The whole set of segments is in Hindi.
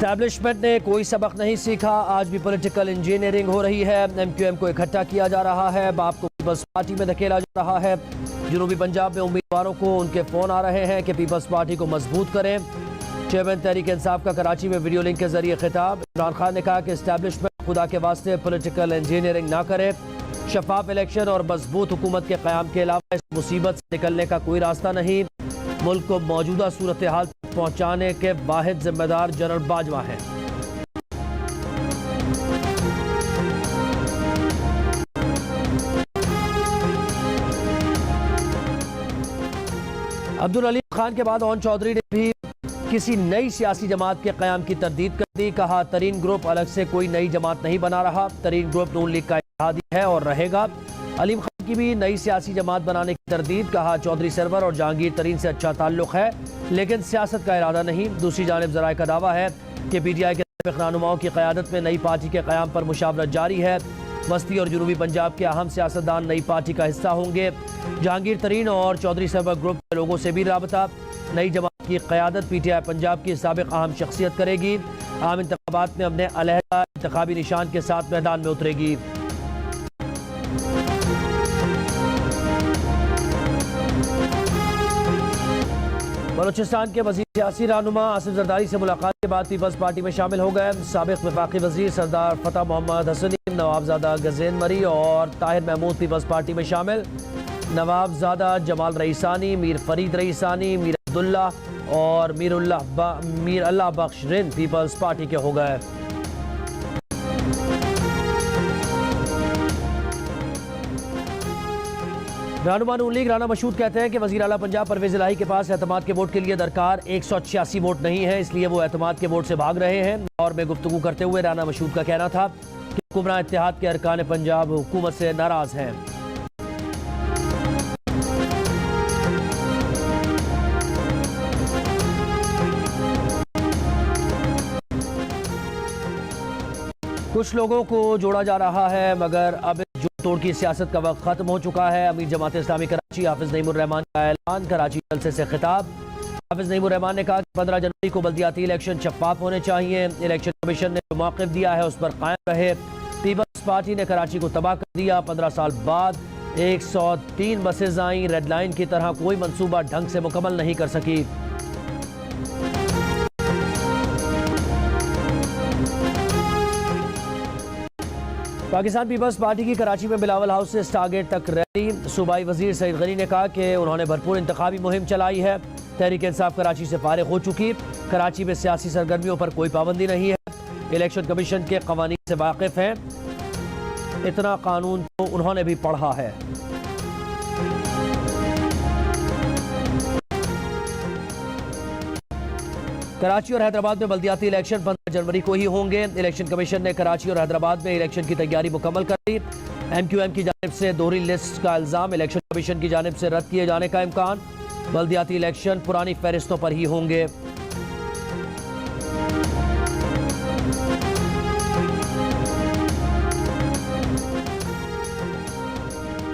एस्टैब्लिशमेंट ने कोई सबक नहीं सीखा, आज भी पॉलिटिकल इंजीनियरिंग हो रही है। MQM को इकट्ठा किया जा रहा है, बाप को पीपल्स पार्टी में धकेला जा रहा है। जनूबी पंजाब में उम्मीदवारों को उनके फ़ोन आ रहे हैं कि पीपल्स पार्टी को मजबूत करें। चेयरमैन तहरीक इंसाफ का कराची में वीडियो लिंक के जरिए खिताब। इमरान खान ने कहा कि एस्टैब्लिशमेंट खुदा के वास्ते पॉलिटिकल इंजीनियरिंग ना करे, शफाफ इलेक्शन और मजबूत हुकूमत के क़याम के अलावा इस मुसीबत से निकलने का कोई रास्ता नहीं। मुल्क को मौजूदा सूरत हाल तक पहुँचाने के वाहिद जिम्मेदार जनरल बाजवा हैं। अब्दुल अलीम खान के बाद ओन चौधरी ने भी किसी नई सियासी जमात के क़याम की तरदीद कर दी। कहा तरीन ग्रुप अलग से कोई नई जमात नहीं बना रहा, तरीन ग्रुप नून लीग का इत्तेहादी है और रहेगा। अलीम खान की भी नई सियासी जमात बनाने की तरदीद। कहा चौधरी सरवर और जहांगीर तरीन से अच्छा ताल्लुक है लेकिन सियासत का इरादा नहीं। दूसरी जानिब ज़राए का दावा है कि PTI के रहनुमाओं की क़यादत में नई पार्टी के क़याम पर मुशावरत जारी है। वस्ती और जनूबी पंजाब के अहम सियासतदान नई पार्टी का हिस्सा होंगे। जहांगीर तरीन और चौधरी सरवर ग्रुप के लोगों से भी राबता। नई जमात की क़यादत PTI पंजाब की साबिक़ अहम शख्सियत करेगी। आम इंतखाबात में अपने अलहदा इंतखाबी निशान के साथ मैदान में उतरेगी। बलूचिस्तान के वज़ीर सियासी रहनुमा आसिफ जरदारी से मुलाकात के बाद पीपल्स पार्टी में शामिल हो गए। साबिक़ वफाकी वज़ीर सरदार फतह मोहम्मद हसनी, नवाबजादा गज़ेन मरी और ताहिर महमूद पीपल्स पार्टी में शामिल। नवाबजादा जमाल रईसानी, मीर फरीद रईसानी, मीर अब्दुल्ला और मीर अल्लाह बख्श रिंद पीपल्स पार्टी के हो गए। रहनुमा नून लीग राना मशहूद कहते हैं कि वज़ीर आला पंजाब परवेज़ इलाही के पास एतमाद के वोट के लिए दरकार 186 वोट नहीं है, इसलिए वो एतमाद के वोट से भाग रहे हैं। और में गुफ्तगू करते हुए राना मशहूद का कहना था कि हुक्मरान इत्तेहाद के अरकान पंजाब हुकूमत से नाराज़ हैं। कुछ लोगों को जोड़ा जा रहा है मगर अब जोड़ तोड़ की सियासत का वक्त खत्म हो चुका है। अमीर जमात इस्लामी कराची हाफिज नईमुर रहमान का ऐलान। कराची जलसे से खिताब। हाफिज नईमुर रहमान ने कहा कि 15 जनवरी को बल्दियाती इलेक्शन शफाफ होने चाहिए। इलेक्शन कमीशन ने जो मौक़िफ़ दिया है उस पर कायम रहे। पीपल्स पार्टी ने कराची को तबाह कर दिया। 15 साल बाद 103 बसेज आई, रेड लाइन की तरह कोई मनसूबा ढंग से मुकम्मल नहीं कर सकी। पाकिस्तान पीपल्स पार्टी की कराची में बिलावल हाउस से स्टारगेट तक रैली। सूबाई वजीर सईद गनी ने कहा कि उन्होंने भरपूर इंतखाबी मुहिम चलाई है। तहरीक इंसाफ कराची से फारिग हो चुकी। कराची में सियासी सरगर्मियों पर कोई पाबंदी नहीं है। इलेक्शन कमीशन के कवानीन से वाकिफ हैं। इतना कानून तो उन्होंने भी पढ़ा है। कराची और हैदराबाद में बल्दियाती इलेक्शन 15 जनवरी को ही होंगे। इलेक्शन कमीशन ने कराची और हैदराबाद में इलेक्शन की तैयारी मुकम्मल कर दी। MQM की जानिब से दोहरी लिस्ट का इल्ज़ाम। इलेक्शन कमीशन की जानिब से रद्द किए जाने का इम्कान। बल्दियाती इलेक्शन पुरानी फहरिस्तों पर ही होंगे।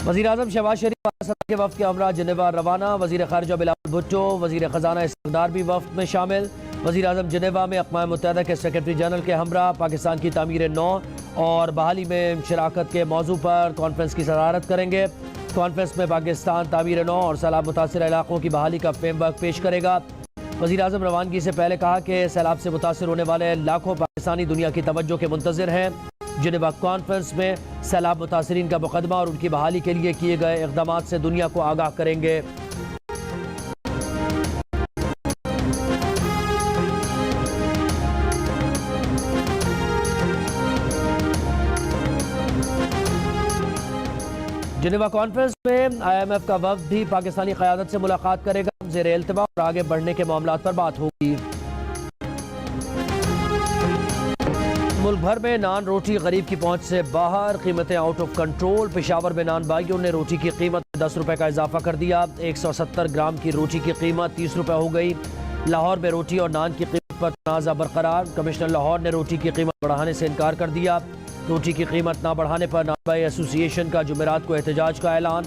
वज़ीर आज़म शहबाज शरीफ के वफ़द के हमरा जनेवा रवाना। वज़ीर ख़ारिजा बिलावल भुट्टो, वज़ीर ख़जाना इस्कदार भी वफ़द में शामिल। वज़ीर आज़म जनेवा में अक़वाम मुत्तहिदा के सेक्रेटरी जनरल के हमरा पाकिस्तान की तामीर नौ और बहाली में शिराकत के मौजू पर कॉन्फ्रेंस की सदारत करेंगे। कॉन्फ्रेंस में पाकिस्तान तामीर नौ और सैलाब मुतासिर इलाकों की बहाली का फ्रेमवर्क पेश करेगा। वज़ीर आज़म रवानगी से पहले कहा कि सैलाब से मुतासिर होने वाले लाखों पाकिस्तानी दुनिया की तवज्जो के मुंतज़िर हैं। जिनेवा कॉन्फ्रेंस में सैलाब मुतासिरीन का मुकदमा और उनकी बहाली के लिए किए गए इक़दामात से दुनिया को आगाह करेंगे। जिनेवा कॉन्फ्रेंस में IMF का वफ़द भी पाकिस्तानी क़यादत से मुलाकात करेगा। ज़ेरे इल्तिमा और आगे बढ़ने के मामलात पर बात होगी। मुल्क भर में नान रोटी गरीब की पहुंच से बाहर, कीमतें आउट ऑफ कंट्रोल। पेशावर में नान बागियों ने रोटी की कीमत में 10 रुपए का इजाफा कर दिया। 170 ग्राम की रोटी की कीमत 30 रुपए हो गई। लाहौर में रोटी और नान की कीमत पर तनाज़ा बरकरार। कमिश्नर लाहौर ने रोटी की कीमत बढ़ाने से इनकार कर दिया। रोटी की कीमत ना बढ़ाने पर नानबाई एसोसिएशन का जुमेरात को एहतजाज का ऐलान।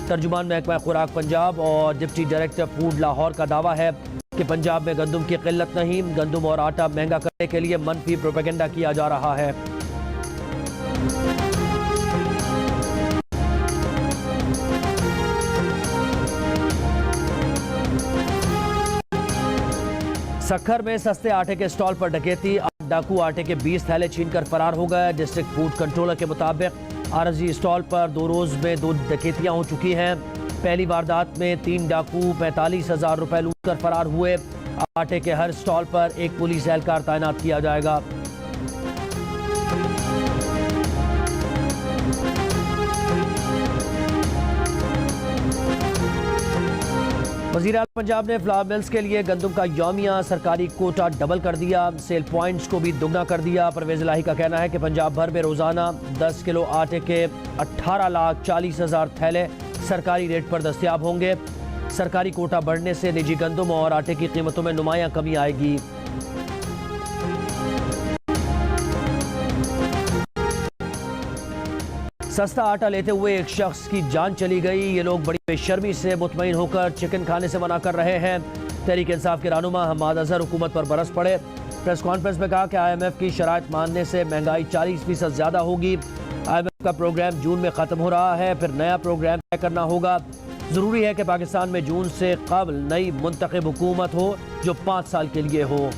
तर्जुमान महकमा खुराक पंजाब और डिप्टी डायरेक्टर फूड लाहौर का दावा है कि पंजाब में गंदम की किल्लत नहीं, गंदम और आटा महंगा करने के लिए मनफी प्रोपेगेंडा किया जा रहा है। सक्खर में सस्ते आटे के स्टॉल पर डकैती, डाकू आटे के 20 थैले छीनकर फरार हो गए। डिस्ट्रिक्ट फूड कंट्रोलर के मुताबिक आरजी स्टॉल पर 2 रोज में 2 डकैतियां हो चुकी हैं। पहली वारदात में 3 डाकू 45,000 रुपए लूट कर फरार हुए। आटे के हर स्टॉल पर एक पुलिस एहलकार तैनात किया जाएगा। वज़ीर आला पंजाब ने फ्लावर मिल्स के लिए गंदम का यौमिया सरकारी कोटा डबल कर दिया, सेल पॉइंट्स को भी दुगना कर दिया। परवेज इलाही का कहना है कि पंजाब भर में रोजाना 10 किलो आटे के 18,40,000 थैले सरकारी रेट पर दस्तयाब होंगे। सरकारी कोटा बढ़ने से निजी गंदम और आटे की कीमतों में नुमायां कमी आएगी। सस्ता आटा लेते हुए एक शख्स की जान चली गई। ये लोग बड़ी बेशर्मी से मुतमईन होकर चिकन खाने से मना कर रहे हैं। तहरीक इंसाफ के रहनुमा हम्माद अजहर हुकूमत पर बरस पड़े। प्रेस कॉन्फ्रेंस में कहा कि IMF की शराइत मानने से महंगाई 40% ज़्यादा होगी। IMF का प्रोग्राम जून में ख़त्म हो रहा है, फिर नया प्रोग्राम तय करना होगा। ज़रूरी है कि पाकिस्तान में जून से कबल नई मुंतखब हुकूमत हो जो 5 साल के लिए हो।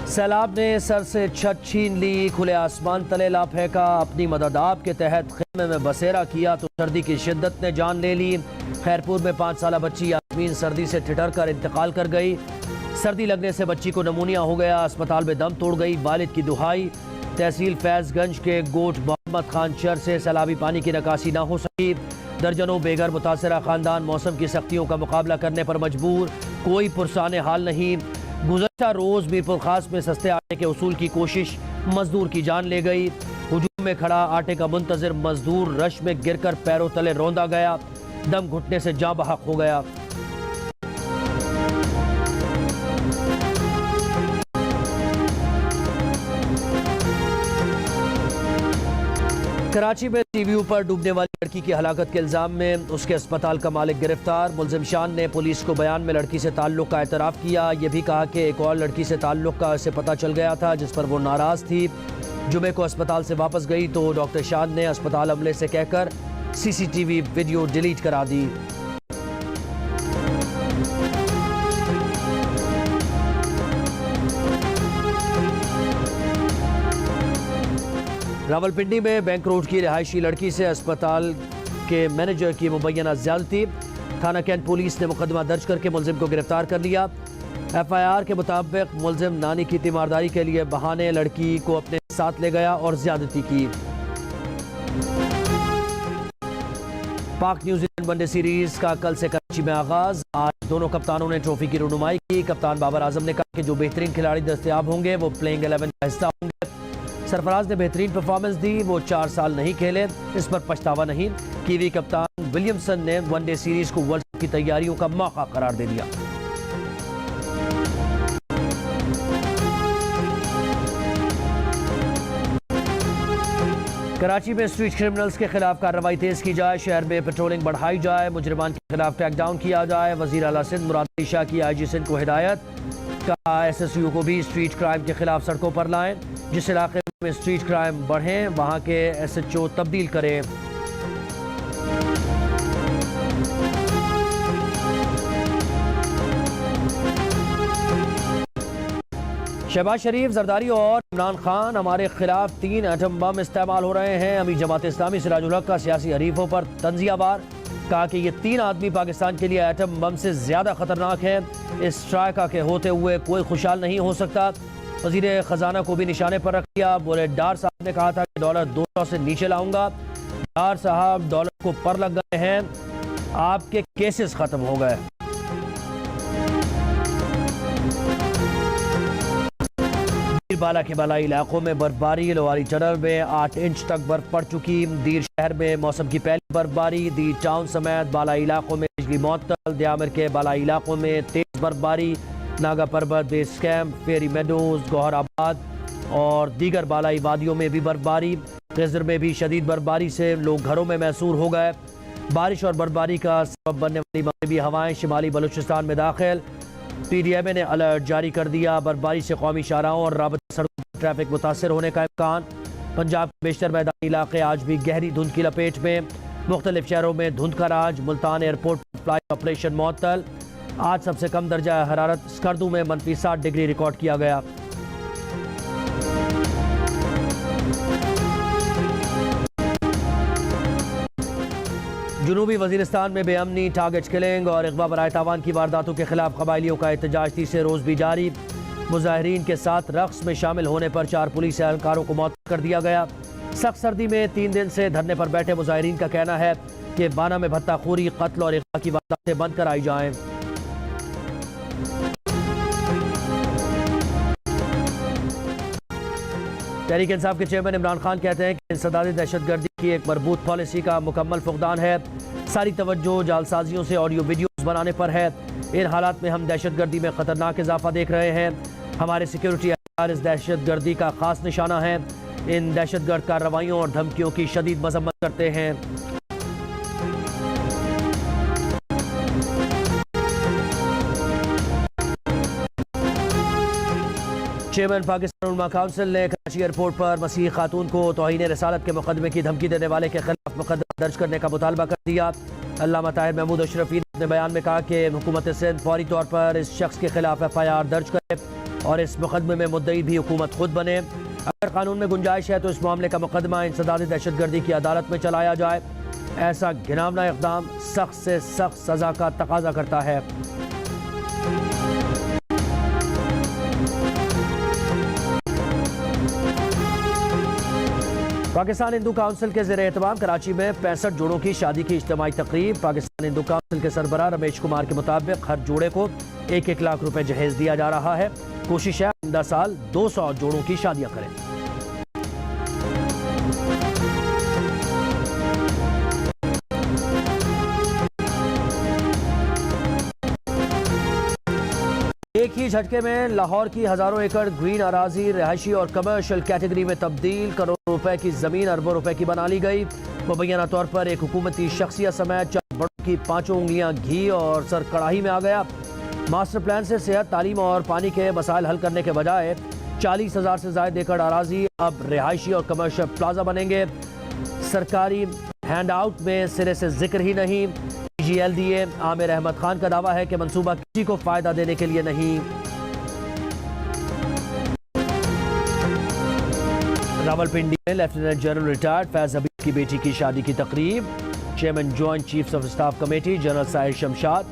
सैलाब ने सर से छत छीन ली, खुले आसमान तले ला फेंका। अपनी मददाब के तहत खेमे में बसेरा किया तो सर्दी की शिद्दत ने जान ले ली। खैरपुर में 5 साला बच्ची यास्मीन सर्दी से ठिठर कर इंतकाल कर गई। सर्दी लगने से बच्ची को नमूनिया हो गया, अस्पताल में दम तोड़ गई। वालिद की दुहाई। तहसील फैजगंज के गोट मोहम्मद खान शहर से सैलाबी पानी की निकासी न हो सकी। दर्जनों बेघर मुतासरा खानदान मौसम की सख्तियों का मुकाबला करने पर मजबूर, कोई पुरसाने हाल नहीं। गुज़श्ता रोज मीरपुर खास में सस्ते आटे के उसूल की कोशिश, मजदूर की जान ले गई। हुजूम में खड़ा आटे का मुंतजिर मजदूर रश में गिरकर पैरों तले रौंदा गया, दम घुटने से जाँ बहक हो गया। कराची में टीवी पर डूबने वाली लड़की की हलाकत के इल्जाम में उसके अस्पताल का मालिक गिरफ्तार। मुलजिम शान ने पुलिस को बयान में लड़की से ताल्लुक का एतराफ़ किया। यह भी कहा कि एक और लड़की से ताल्लुक का उसे पता चल गया था जिस पर वो नाराज़ थी। जुमे को अस्पताल से वापस गई तो डॉक्टर शान ने अस्पताल अमले से कहकर CCTV वीडियो डिलीट करा दी। रावलपिंडी में बैंक रोड की रिहायशी लड़की से अस्पताल के मैनेजर की मुबैना ज्यादती। थाना कैंट पुलिस ने मुकदमा दर्ज करके मुलजिम को गिरफ्तार कर लिया। FIR के मुताबिक मुलजिम नानी की तीमारदारी के लिए बहाने लड़की को अपने साथ ले गया और ज्यादती की। पाक न्यूजीलैंड वनडे सीरीज का कल से कराची में आगाज। आज दोनों कप्तानों ने ट्रॉफी की रुनुमाई की। कप्तान बाबर आजम ने कहा कि जो बेहतरीन खिलाड़ी दस्तयाब होंगे वो प्लेइंग 11 का हिस्सा होंगे। सरफराज ने बेहतरीन परफॉर्मेंस दी, वो 4 साल नहीं खेले, इस पर पछतावा नहीं। कीवी कप्तान विलियमसन ने वनडे सीरीज को वर्ल्ड कप की तैयारियों का मौका करार दे दिया। कराची में स्ट्रीट क्रिमिनल्स के खिलाफ कार्रवाई तेज की जाए, शहर में पेट्रोलिंग बढ़ाई जाए, मुजरिमान के खिलाफ क्रैकडाउन किया जाए। वजीर आला सिंध मुराद अली शाह की IG सिंध को हिदायत, कहा SSU को भी स्ट्रीट क्राइम के खिलाफ सड़कों पर लाएं। जिस इलाके में स्ट्रीट क्राइम बढ़े वहां के SHO तब्दील करें। शहबाज शरीफ, जरदारी और इमरान खान हमारे खिलाफ 3 एटम बम इस्तेमाल हो रहे हैं। अमीर जमात इस्लामी सिराजुल हक का सियासी हरीफों पर तंजियावार, कहा कि ये 3 आदमी पाकिस्तान के लिए एटम बम से ज्यादा खतरनाक हैं। इस स्ट्राइका के होते हुए कोई खुशहाल नहीं हो सकता। वजीर खजाना को भी निशाने पर रख दिया। बोले डार साहब ने कहा था कि डॉलर 200 से नीचे लाऊंगा। डार साहब डॉलर को पर लग गए हैं, आपके केसेस खत्म हो गए। बाला के बालाई इलाकों में बर्फबारी, लोहारी टनल में 8 इंच तक बर्फ पड़ चुकी। दीर शहर में मौसम की पहली बर्फबारी। दीर टाउन समेत बालाई इलाकों में बिजली मुअत्तल। दियामर के बालाई इलाकों में तेज बर्फबारी। नागा पर्वत, बेस कैंप, फेरी मेडोज, गौहराबाद और दीगर बालाई वादियों में भी बर्फबारी। गजर में भी शदीद बर्फबारी से लोग घरों में महसूर हो गए। बारिश और बर्फबारी का सबब बनने वाली मगरबी हवाएं शिमाली बलूचिस्तान में दाखिल। PDMA ने अलर्ट जारी कर दिया। बर्फबारी से कौमी शाहराहों और राबता सड़कों पर ट्रैफिक मुतासर होने का इम्कान। पंजाब के बेशतर मैदानी इलाके आज भी गहरी धुंध की लपेट में। मुख्तलिफ शहरों में धुंध का राज। मुल्तान एयरपोर्ट पर फ्लाइट ऑपरेशन मुअत्तल। आज सबसे कम दर्जा हरारत स्कर्दू में -60 डिग्री रिकॉर्ड किया गया। जनूबी वजीरिस्तान में बेअमनी, टारगेट किलिंग और अगवा बराए तावान की वारदातों के खिलाफ कबायलियों का एहतजाज तीसरे रोज भी जारी। मुजाहिरीन के साथ रक्स में शामिल होने पर 4 पुलिस एहलकारों को मौत कर दिया गया। सख्त सर्दी में 3 दिन से धरने पर बैठे मुजाहिरीन का कहना है कि बाना में भत्ताखोरी, कत्ल और अगवा की वारदातें बंद कराई जाएं। तहरीक इंसाफ के चेयरमैन इमरान खान कहते हैं कि इंसदादी दहशतगर्दी की एक मरबूत पॉलिसी का मुकम्मल फुकदान है। सारी तवज्जो जालसाजियों से ऑडियो वीडियोस बनाने पर है। इन हालात में हम दहशतगर्दी में खतरनाक इजाफा देख रहे हैं। हमारे सिक्योरिटी एहलकार इस दहशतगर्दी का खास निशाना है। इन दहशतगर्द कार्रवाइयों और धमकियों की शदीद मजम्मत करते हैं। चेयरमैन पाकिस्तान उलमा काउंसिल ने कराची एयरपोर्ट पर मसीह खातून को तौहीन रसालत के मुकदमे की धमकी देने वाले के खिलाफ मुकदमा दर्ज करने का मुतालबा कर दिया। अल्लामा ताहिर महमूद अशरफी ने अपने बयान में कहा कि हुकूमत सिंध फौरी तौर पर इस शख्स के खिलाफ FIR दर्ज करे और इस मुकदमे में मुद्दई भी हुकूमत खुद बने। अगर कानून में गुंजाइश है तो इस मामले का मुकदमा इंसदादी दहशतगर्दी की अदालत में चलाया जाए। ऐसा घिनौना इक़दाम सख्त से सख्त सजा का तकाजा करता है। पाकिस्तान हिंदू काउंसिल के ज़ेर एहतमाम कराची में 65 जोड़ों की शादी की इज्तिमाई तकरीब। पाकिस्तान हिंदू काउंसिल के सरबराह रमेश कुमार के मुताबिक हर जोड़े को 1-1 लाख रुपए जहेज दिया जा रहा है। कोशिश है आइंदा साल 200 जोड़ों की शादियां करें। एक ही झटके में लाहौर की हजारों एकड़ ग्रीन अराजी रिहायशी और कमर्शियल कैटेगरी में तब्दील। करोड़ों रुपए की जमीन अरबों रुपए की बना ली गई। मुबैना तौर पर एक हुकूमती शख्सियत समेत 4 बड़ों की 5 उंगलियां घी और सर कड़ाही में आ गया। मास्टर प्लान से सेहत, तालीम और पानी के मसाइल हल करने के बजाय 40,000 से ज्यादा एकड़ अराजी अब रिहायशी और कमर्शियल प्लाजा बनेंगे। सरकारी हैंड आउट में सिरे से जिक्र ही नहीं। GLDA आमिर अहमद खान का दावा है कि मंसूबा किसी को फायदा देने के लिए नहीं। रावलपिंडी में लेफ्टिनेंट जनरल रिटायर्ड फैज हबीब की बेटी की शादी की तकरीब। Chairman joint chiefs of staff committee general Sahir Shamshad,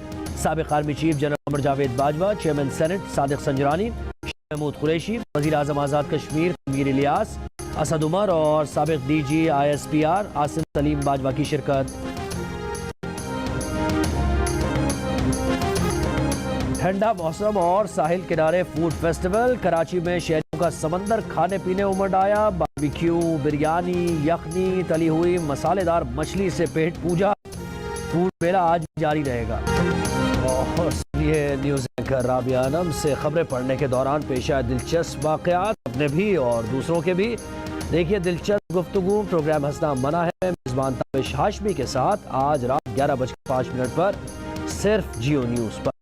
साबिक आर्मी चीफ जनरल अमर जावेद बाजवा, चेयरमैन सेनेट सादिक संजरानी, महमूद कुरैशी, वजीर आजम आजाद कश्मीर मीर इलियास, असद उमर और साबिक DG ISPR आसिम सलीम बाजवा की शिरकत। ठंडा मौसम और साहिल किनारे फूड फेस्टिवल। कराची में शहरियों का समंदर खाने पीने उमड़ आया। बारबेक्यू, बिरयानी, यखनी, तली हुई मसालेदार मछली से पेट पूजा। फूड मेला आज जारी रहेगा। और ये न्यूज़ एंकर राबिया आनम से खबरें पढ़ने के दौरान पेश आए दिलचस्प वाक़यात, अपने भी और दूसरों के भी। देखिए दिलचस्प गुफ्तगू। प्रोग्राम हंसना मना है मेज़बान ताबिश हाशमी के साथ आज रात 11:05 पर सिर्फ जियो न्यूज़ पर।